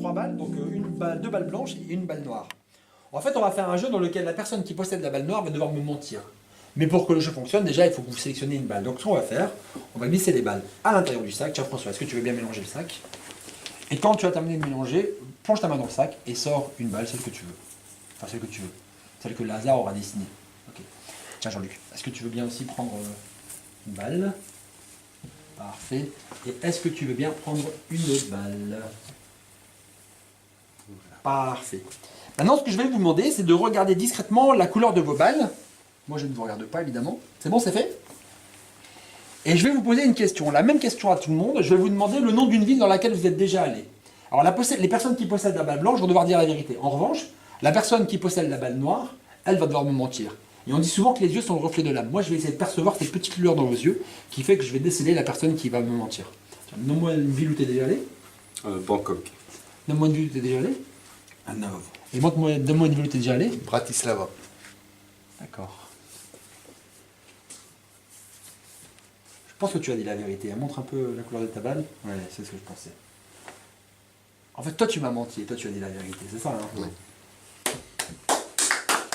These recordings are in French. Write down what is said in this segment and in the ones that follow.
3 balles, donc deux balles blanches et une balle noire. En fait, on va faire un jeu dans lequel la personne qui possède la balle noire va devoir me mentir. Mais pour que le jeu fonctionne, déjà, il faut que vous sélectionnez une balle. Donc, ce qu'on va faire, on va glisser les balles à l'intérieur du sac. Tiens, François, est-ce que tu veux bien mélanger le sac? Et quand tu as terminé de mélanger, plonge ta main dans le sac et sors une balle, celle que tu veux. Enfin, celle que tu veux. Celle que le hasard aura dessinée. Ok. Tiens, Jean-Luc, est-ce que tu veux bien aussi prendre une balle? Parfait. Et est-ce que tu veux bien prendre une balle? Parfait. Maintenant, ce que je vais vous demander, c'est de regarder discrètement la couleur de vos balles. Moi, je ne vous regarde pas, évidemment. C'est bon, c'est fait? Et je vais vous poser une question. La même question à tout le monde. Je vais vous demander le nom d'une ville dans laquelle vous êtes déjà allé. Alors, les personnes qui possèdent la balle blanche vont devoir dire la vérité. En revanche, la personne qui possède la balle noire, elle va devoir me mentir. Et on dit souvent que les yeux sont le reflet de l'âme. Moi, je vais essayer de percevoir cette petite lueur dans vos yeux qui fait que je vais déceler la personne qui va me mentir. Donne-moi une ville où tu es déjà allé. Bangkok. Donne-moi une ville où tu es déjà allé. Hanovre. Et donne-moi une ville où tu es déjà allé. Bratislava. D'accord. Je pense que tu as dit la vérité. Montre un peu la couleur de ta balle. Ouais, c'est ce que je pensais. En fait, toi, tu m'as menti et toi, tu as dit la vérité. C'est ça, hein? Oui.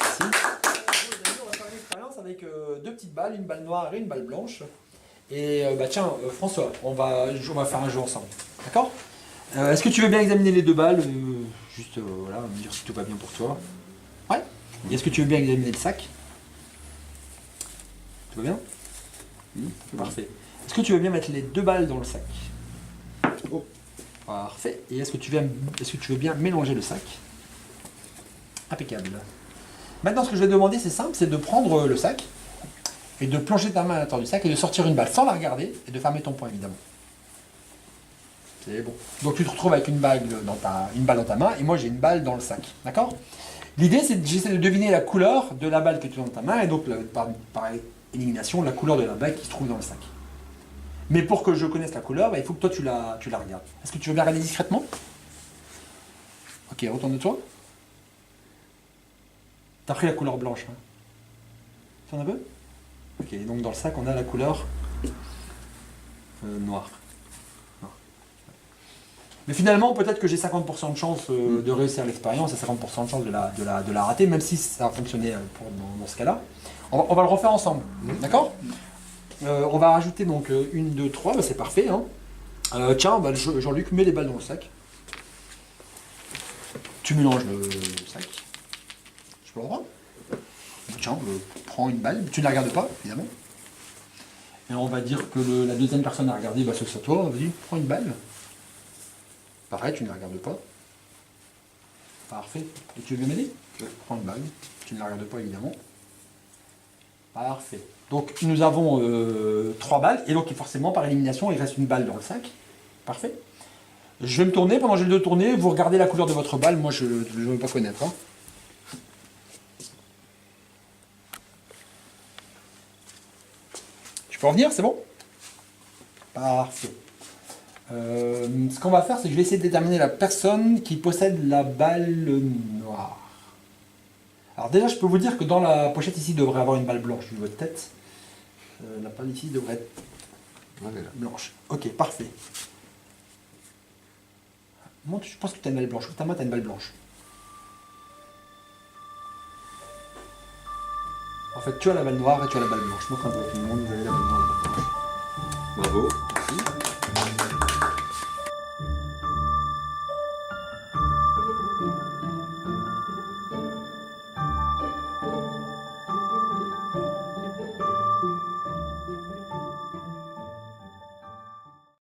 Merci. On va faire une expérience avec deux petites balles, une balle noire et une balle blanche. Et tiens, François, on va faire un jeu ensemble. D'accord? Est-ce que tu veux bien examiner les deux balles? Juste, voilà, me dire si tout va bien pour toi. Ouais. Et est-ce que tu veux bien examiner le sac? Tout va bien? Parfait. Est-ce que tu veux bien mettre les deux balles dans le sac? Oh. Parfait. Et est-ce que tu veux bien mélanger le sac? Impeccable. Maintenant, ce que je vais te demander, c'est simple, c'est de prendre le sac et de plonger ta main à l'intérieur du sac et de sortir une balle sans la regarder et de fermer ton poing, évidemment. C'est bon. Donc tu te retrouves avec une balle dans ta main et moi j'ai une balle dans le sac. D'accord? L'idée, c'est que j'essaie de deviner la couleur de la balle que tu as dans ta main et donc par élimination, la couleur de la balle qui se trouve dans le sac. Mais pour que je connaisse la couleur, il faut que toi tu la regardes. Est-ce que tu veux bien regarder discrètement? Ok, retourne-toi. T'as pris la couleur blanche. Hein. Tourne un peu. Ok, donc dans le sac, on a la couleur noire. Mais finalement, peut-être que j'ai 50% de chance de réussir l'expérience et 50% de chance de la rater, même si ça a fonctionné dans ce cas-là. On va le refaire ensemble, d'accord? On va rajouter donc 1, 2, 3, c'est parfait. Hein. Tiens, Jean-Luc, mets les balles dans le sac. Tu mélanges le sac. Je peux le droit? Tiens, prends une balle, tu ne la regardes pas, évidemment. Et on va dire que la deuxième personne à regarder, ce soit toi. Vas-y, prends une balle. Pareil, tu ne la regardes pas. Parfait. Et tu veux m'aider? Prends une balle. Tu ne la regardes pas, évidemment. Parfait. Donc, nous avons 3 balles. Et donc, forcément, par élimination, il reste une balle dans le sac. Parfait. Je vais me tourner. Pendant que je vais le tourner, vous regardez la couleur de votre balle. Moi, je ne veux pas connaître. Hein. Tu peux revenir, c'est bon? Parfait. Ce qu'on va faire, c'est que je vais essayer de déterminer la personne qui possède la balle noire. Alors déjà, je peux vous dire que dans la pochette ici, il devrait avoir une balle blanche vu votre tête. La balle ici devrait être blanche. Ok, parfait. Moi, je pense que tu as une balle blanche. Ta main, tu as une balle blanche. En fait, tu as la balle noire et tu as la balle blanche. Montre un peu à tout le monde, vous avez la balle noire et la balle blanche. Bravo. Merci.